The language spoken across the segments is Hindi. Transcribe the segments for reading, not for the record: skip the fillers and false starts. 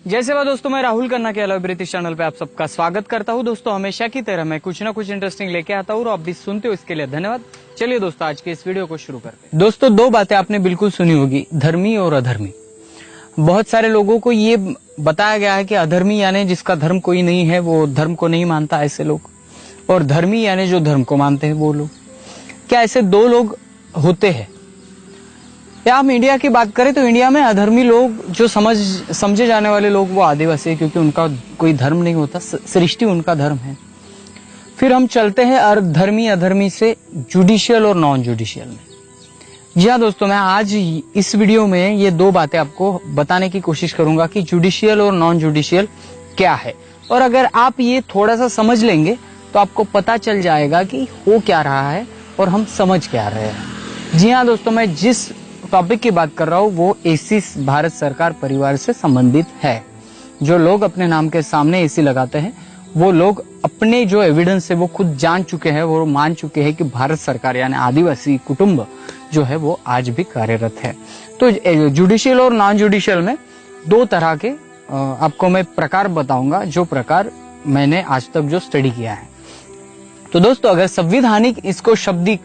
जैसे बात दोस्तों, मैं राहुल खन्ना के अलग ब्रिटिश चैनल पे आप सबका स्वागत करता हूं। दोस्तों हमेशा की तरह मैं कुछ ना कुछ इंटरेस्टिंग लेके आता हूं और आप भी सुनते हो, इसके लिए धन्यवाद। चलिए दोस्तों, आज के इस वीडियो को शुरू करते हैं। दोस्तों दो बातें आपने बिल्कुल सुनी होगी, धर्मी और अधर्मी। बहुत सारे लोगों को ये बताया गया है कि अधर्मी यानी जिसका धर्म कोई नहीं है, वो धर्म को नहीं मानता, ऐसे लोग, और धर्मी यानी जो धर्म को मानते हैं वो लोग। क्या ऐसे दो लोग होते हैं? या हम इंडिया की बात करें तो इंडिया में अधर्मी लोग, जो समझे जाने वाले लोग, वो आदिवासी है, क्योंकि उनका कोई धर्म नहीं होता, सृष्टि उनका धर्म है। फिर हम चलते हैं धर्मी अधर्मी से जुडिशियल और नॉन जुडिशियल में। जी हाँ दोस्तों, मैं आज इस वीडियो में ये दो बातें आपको बताने की कोशिश करूंगा कि जुडिशियल और नॉन जुडिशियल क्या है। और अगर आप ये थोड़ा सा समझ लेंगे तो आपको पता चल जाएगा कि हो क्या रहा है और हम समझ क्या रहे हैं। जी हाँ दोस्तों, मैं जिस टॉपिक की बात कर रहा हूँ वो एसी भारत सरकार परिवार से संबंधित है। जो लोग अपने नाम के सामने एसी लगाते हैं, वो लोग अपने जो एविडेंस है वो खुद जान चुके हैं, वो मान चुके हैं कि भारत सरकार यानी आदिवासी कुटुंब जो है वो आज भी कार्यरत है। तो जुडिशियल और नॉन जुडिशियल में दो तरह के आपको मैं प्रकार बताऊंगा, जो प्रकार मैंने आज तक जो स्टडी किया है। तो दोस्तों, अगर संविधानिक इसको शब्दिक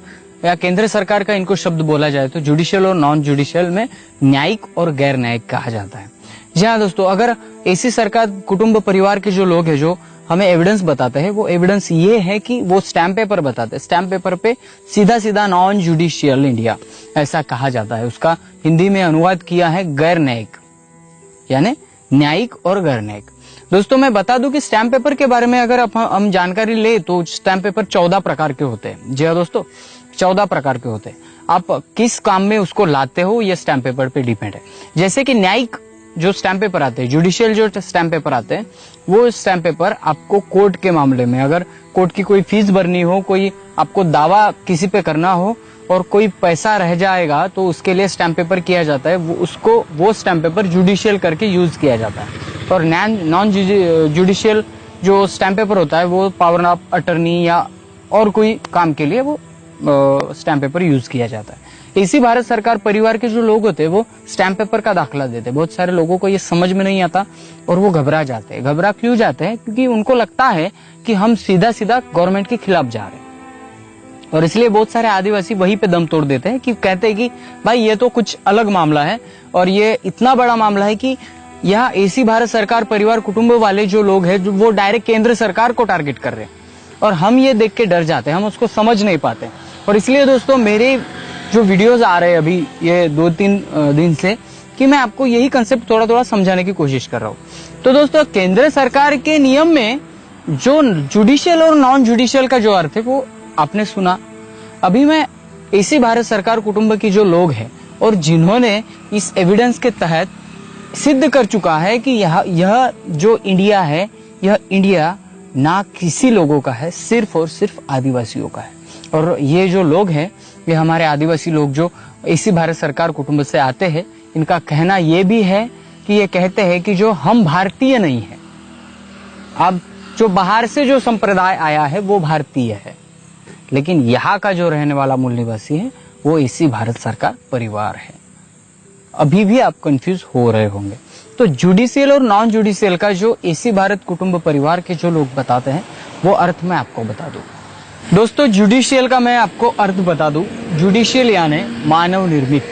या केंद्र सरकार का इनको शब्द बोला जाए तो जुडिशियल और नॉन जुडिशियल में न्यायिक और गैर न्यायिक कहा जाता है। जी हाँ दोस्तों, अगर ऐसी सरकार कुटुंब परिवार के जो लोग हैं, जो हमें एविडेंस बताते हैं, वो एविडेंस ये है कि वो स्टैम्प पेपर बताते हैं। स्टैम्प पेपर पे सीधा सीधा नॉन जुडिशियल इंडिया ऐसा कहा जाता है। उसका हिंदी में अनुवाद किया है गैर न्यायिक, यानी न्यायिक और गैर न्यायिक। दोस्तों मैं बता दूं कि स्टैम्प पेपर के बारे में अगर हम जानकारी ले तो स्टैम्प पेपर 14 प्रकार के होते हैं। जी हाँ दोस्तों, 14 प्रकार के होते हैं। आप किस काम में उसको लाते हो ये स्टैम्प पेपर पे डिपेंड है। जैसे कि न्यायिक जो स्टैम्प पेपर आते हैं, जुडिशियल जो स्टैम्प पेपर आते हैं, वो स्टैम्प पेपर आपको कोर्ट के मामले में, अगर कोर्ट की कोई फीस भरनी हो, कोई आपको दावा किसी पे करना हो और कोई पैसा रह जाएगा तो उसके लिए स्टैम्प पेपर किया जाता है। वो स्टैम्प पेपर जुडिशियल करके यूज किया जाता है। और नॉन जुडिशियल जो स्टैम्प पेपर होता है वो पावर ऑफ अटर्नी या और कोई काम के लिए वो स्टैम्प पेपर यूज किया जाता है। इसी भारत सरकार परिवार के जो लोग होते हैं वो स्टैम्प पेपर का दाखला देते हैं। बहुत सारे लोगों को ये समझ में नहीं आता और वो घबरा जाते हैं। घबरा क्यों जाते हैं? क्योंकि उनको लगता है कि हम सीधा सीधा गवर्नमेंट के खिलाफ जा रहे हैं, और इसलिए बहुत सारे आदिवासी वहीं पे दम तोड़ देते हैं कि कहते हैं कि भाई ये तो कुछ अलग मामला है और ये इतना बड़ा मामला है कि यहाँ ऐसी भारत सरकार परिवार कुटुंब वाले जो लोग हैं वो डायरेक्ट केंद्र सरकार को टारगेट कर रहे हैं, और हम ये देख के डर जाते हैं, हम उसको समझ नहीं पाते। और इसलिए दोस्तों मेरे जो वीडियोस आ रहे हैं अभी ये 2-3 दिन से, कि मैं आपको यही कंसेप्ट थोड़ा थोड़ा समझाने की कोशिश कर रहा हूँ। तो दोस्तों केंद्र सरकार के नियम में जो जुडिशियल और नॉन जुडिशियल का जो अर्थ है वो आपने सुना। अभी मैं इसी भारत सरकार कुटुंब की जो लोग हैं और जिन्होंने इस एविडेंस के तहत सिद्ध कर चुका है कि यह जो इंडिया है, यह इंडिया ना किसी लोगों का है, सिर्फ और सिर्फ आदिवासियों का है। और ये जो लोग हैं, ये हमारे आदिवासी लोग जो इसी भारत सरकार कुटुंब से आते हैं, इनका कहना ये भी है कि ये कहते हैं कि जो हम भारतीय नहीं है, अब जो बाहर से जो संप्रदाय आया है वो भारतीय है, लेकिन यहाँ का जो रहने वाला मूल निवासी है वो इसी भारत सरकार परिवार है। अभी भी आप कंफ्यूज हो रहे होंगे। तो जुडिशियल और नॉन जुडिशियल का जो इसी भारत कुटुंब परिवार के जो लोग बताते हैं वो अर्थ मैं आपको बता दूं। दोस्तों जुडिशियल का मैं आपको अर्थ बता दूं। जुडिशियल यानी मानव निर्मित।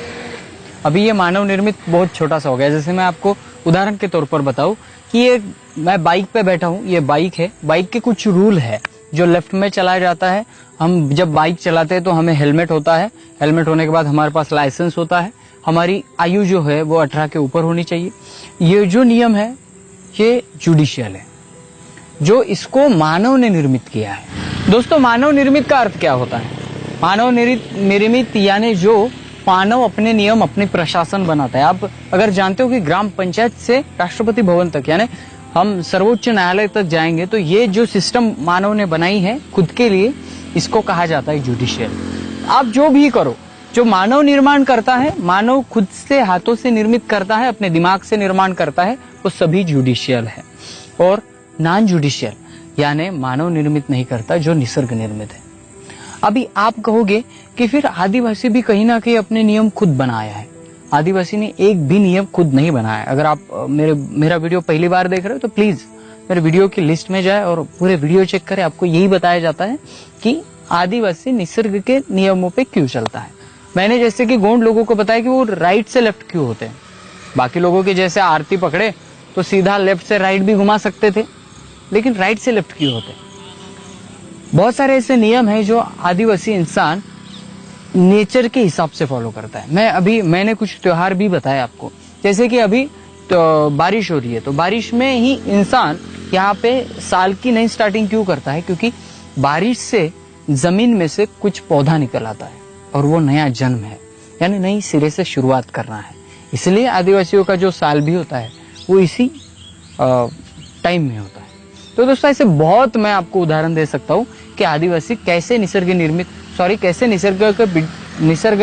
अभी ये मानव निर्मित बहुत छोटा सा हो गया। जैसे मैं आपको उदाहरण के तौर पर बताऊं कि ये मैं बाइक पे बैठा हूं, ये बाइक है, बाइक के कुछ रूल है जो लेफ्ट में चलाया जाता है। हम जब बाइक चलाते हैं तो हमें हेलमेट होता है, हेलमेट होने के बाद हमारे पास लाइसेंस होता है, हमारी आयु जो है वो 18 के ऊपर होनी चाहिए। ये जो नियम है ये जुडिशियल है, जो इसको मानव ने निर्मित किया है। दोस्तों मानव निर्मित का अर्थ क्या होता है? मानव निर्मित यानी जो मानव अपने नियम अपने प्रशासन बनाता है। आप अगर जानते हो कि ग्राम पंचायत से राष्ट्रपति भवन तक, यानी हम सर्वोच्च न्यायालय तक जाएंगे, तो ये जो सिस्टम मानव ने बनाई है खुद के लिए, इसको कहा जाता है जुडिशियल। आप जो भी करो, जो मानव निर्माण करता है, मानव खुद से हाथों से निर्मित करता है, अपने दिमाग से निर्माण करता है, वो सभी जुडिशियल है। और नॉन जुडिशियल यानी मानव निर्मित नहीं करता, जो निसर्ग निर्मित है। अभी आप कहोगे कि फिर आदिवासी भी कहीं ना कहीं अपने नियम खुद बनाया है। आदिवासी ने एक भी नियम खुद नहीं बनाया। अगर आप मेरा वीडियो पहली बार देख रहे हो तो प्लीज मेरे वीडियो की लिस्ट में जाए और पूरे वीडियो चेक करें। आपको यही बताया जाता है कि आदिवासी निसर्ग के नियमों पे क्यों चलता है। मैंने जैसे कि गोंड लोगों को बताया कि वो राइट से लेफ्ट क्यों होते हैं। बाकी लोगों के जैसे आरती पकड़े तो सीधा लेफ्ट से राइट भी घुमा सकते थे, लेकिन राइट से लेफ्ट क्यों होते? बहुत सारे ऐसे नियम हैं जो आदिवासी इंसान नेचर के हिसाब से फॉलो करता है। मैंने कुछ त्योहार भी बताया आपको, जैसे कि अभी तो बारिश हो रही है, तो बारिश में ही इंसान यहाँ पे साल की नई स्टार्टिंग क्यों करता है? क्योंकि बारिश से जमीन में से कुछ पौधा निकल आता है और वो नया जन्म है, यानी नई सिरे से शुरुआत करना है। इसलिए आदिवासियों का जो साल भी होता है वो इसी टाइम में होता है। तो दोस्तों ऐसे बहुत मैं आपको उदाहरण दे सकता हूँ कि आदिवासी कैसे निसर्ग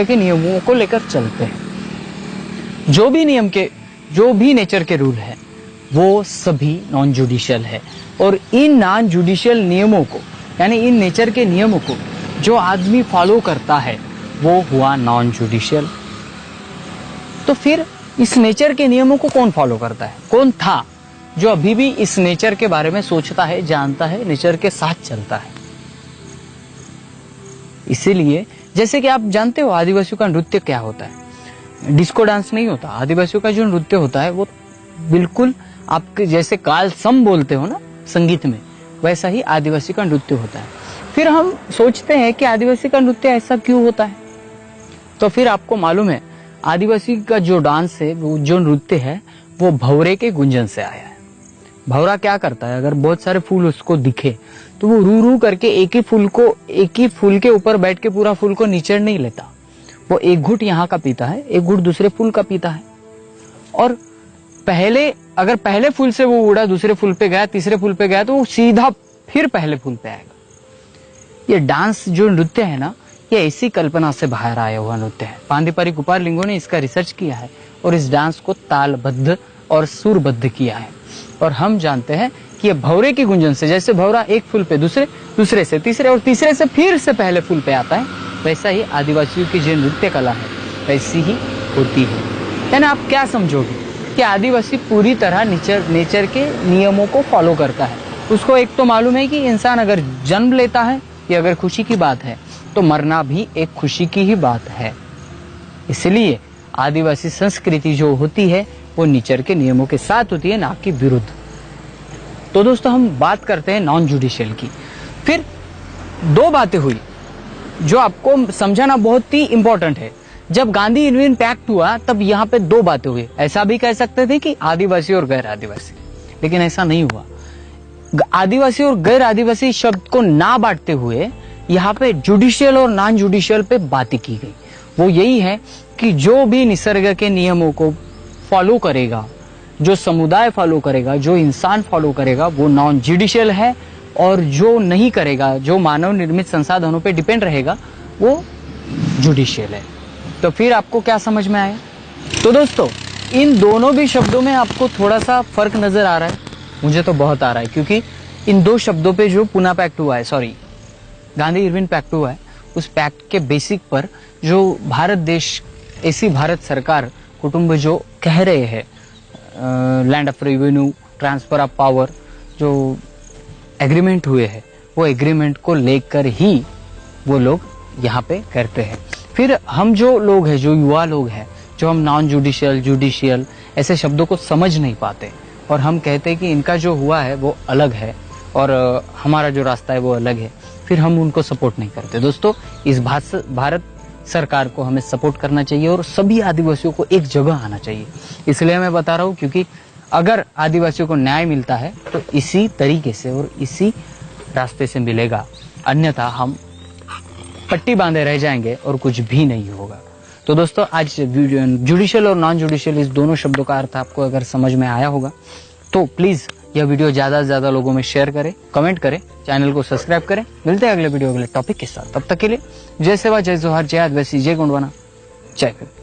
के नियमों को लेकर चलते हैं। जो भी नेचर के रूल है वो सभी नॉन जुडिशियल है, और इन नॉन जुडिशियल नियमों को, यानी इन नेचर के नियमों को जो आदमी फॉलो करता है वो हुआ नॉन जुडिशियल। तो फिर इस नेचर के नियमों को कौन फॉलो करता है? कौन था जो अभी भी इस नेचर के बारे में सोचता है, जानता है, नेचर के साथ चलता है? इसीलिए जैसे कि आप जानते हो आदिवासियों का नृत्य क्या होता है। डिस्को डांस नहीं होता। आदिवासियों का जो नृत्य होता है वो बिल्कुल आपके जैसे काल सम बोलते हो ना संगीत में, वैसा ही आदिवासी का नृत्य होता है। फिर हम सोचते हैं कि आदिवासी का नृत्य ऐसा क्यों होता है, तो फिर आपको मालूम है आदिवासी का जो डांस है, जो नृत्य है, वो भौरे के गुंजन से आया है। भौरा क्या करता है? अगर बहुत सारे फूल उसको दिखे तो वो रू रू करके एक ही फूल के ऊपर बैठ के पूरा फूल को निचड़ नहीं लेता। वो एक घुट यहाँ का पीता है, एक घुट दूसरे फूल का पीता है, और अगर पहले फूल से वो उड़ा, दूसरे फूल पे गया, तीसरे फूल पे गया, तो वो सीधा फिर पहले फूल पे आएगा। ये डांस जो नृत्य है ना, ये ऐसी कल्पना से बाहर आया हुआ नृत्य है। पांदीपरी कुपार लिंगो ने इसका रिसर्च किया है और इस डांस को तालबद्ध और सुरबद्ध किया है। और हम जानते हैं कि ये भौरे की गुंजन से, जैसे भौरा एक फूल पे दूसरे से तीसरे और तीसरे से फिर से पहले फूल पे आता है, वैसा ही आदिवासियों की जो नृत्य कला है वैसी ही होती है। यानी आप क्या समझोगे कि आदिवासी पूरी तरह नेचर के नियमों को फॉलो करता है। उसको एक तो मालूम है कि इंसान अगर जन्म लेता है, ये अगर खुशी की बात है, तो मरना भी एक खुशी की ही बात है। इसलिए आदिवासी संस्कृति जो होती है वो नेचर के नियमों के साथ होती है, ना कि विरुद्ध। तो दोस्तों हम बात करते हैं नॉन जुडिशियल की। फिर दो बातें हुई जो आपको समझाना बहुत ही इंपॉर्टेंट है। जब गांधी इरविन पैक्ट हुआ तब यहाँ पे दो बातें हुई। ऐसा भी कह सकते थे कि आदिवासी और गैर आदिवासी, लेकिन ऐसा नहीं हुआ। आदिवासी और गैर आदिवासी शब्द को ना बांटते हुए यहाँ पे जुडिशियल और नॉन जुडिशियल पे बातें की गई। वो यही है कि जो भी निसर्ग के नियमों को फॉलो करेगा, जो समुदाय फॉलो करेगा, जो इंसान फॉलो करेगा, वो नॉन जुडिशियल है, और जो नहीं करेगा, जो मानव निर्मित संसाधनों पे डिपेंड रहेगा, वो जुडिशियल है। तो फिर आपको क्या समझ में आया? तो दोस्तों इन दोनों भी शब्दों में आपको थोड़ा सा फर्क नजर आ रहा है? मुझे तो बहुत आ रहा है, क्योंकि इन दो शब्दों पे जो पुणे पैक्ट हुआ है, गांधी इरविन पैक्ट हुआ है, उस पैक्ट के बेसिक पर जो भारत देश, ऐसी भारत सरकार कुटुंब जो कह रहे हैं, land of revenue, transfer of power, जो एग्रीमेंट हुए हैं, वो एग्रीमेंट को लेकर ही वो लोग यहाँ पे करते हैं। फिर हम जो लोग हैं, जो युवा लोग हैं, जो हम नॉन जुडिशियल, जुडिशियल ऐसे शब्दों को समझ नहीं पाते, और हम कहते हैं कि इनका जो हुआ है वो अलग है और हमारा जो रास्ता है वो अलग है, फिर हम उनको सपोर्ट नहीं करते। दोस्तों इस भारत सरकार को हमें सपोर्ट करना चाहिए और सभी आदिवासियों को एक जगह आना चाहिए। इसलिए मैं बता रहा हूँ, क्योंकि अगर आदिवासियों को न्याय मिलता है तो इसी तरीके से और इसी रास्ते से मिलेगा, अन्यथा हम पट्टी बांधे रह जाएंगे और कुछ भी नहीं होगा। तो दोस्तों आज जुडिशियल और नॉन जुडिशियल इस दोनों शब्दों का अर्थ आपको अगर समझ में आया होगा तो प्लीज यह वीडियो ज्यादा से ज्यादा लोगों में शेयर करें, कमेंट करें, चैनल को सब्सक्राइब करें। मिलते हैं अगले वीडियो अगले टॉपिक के साथ। तब तक के लिए जय सेवा, जय जोहार, जय आदिवासी, जय गोंडवाना, जय भीम।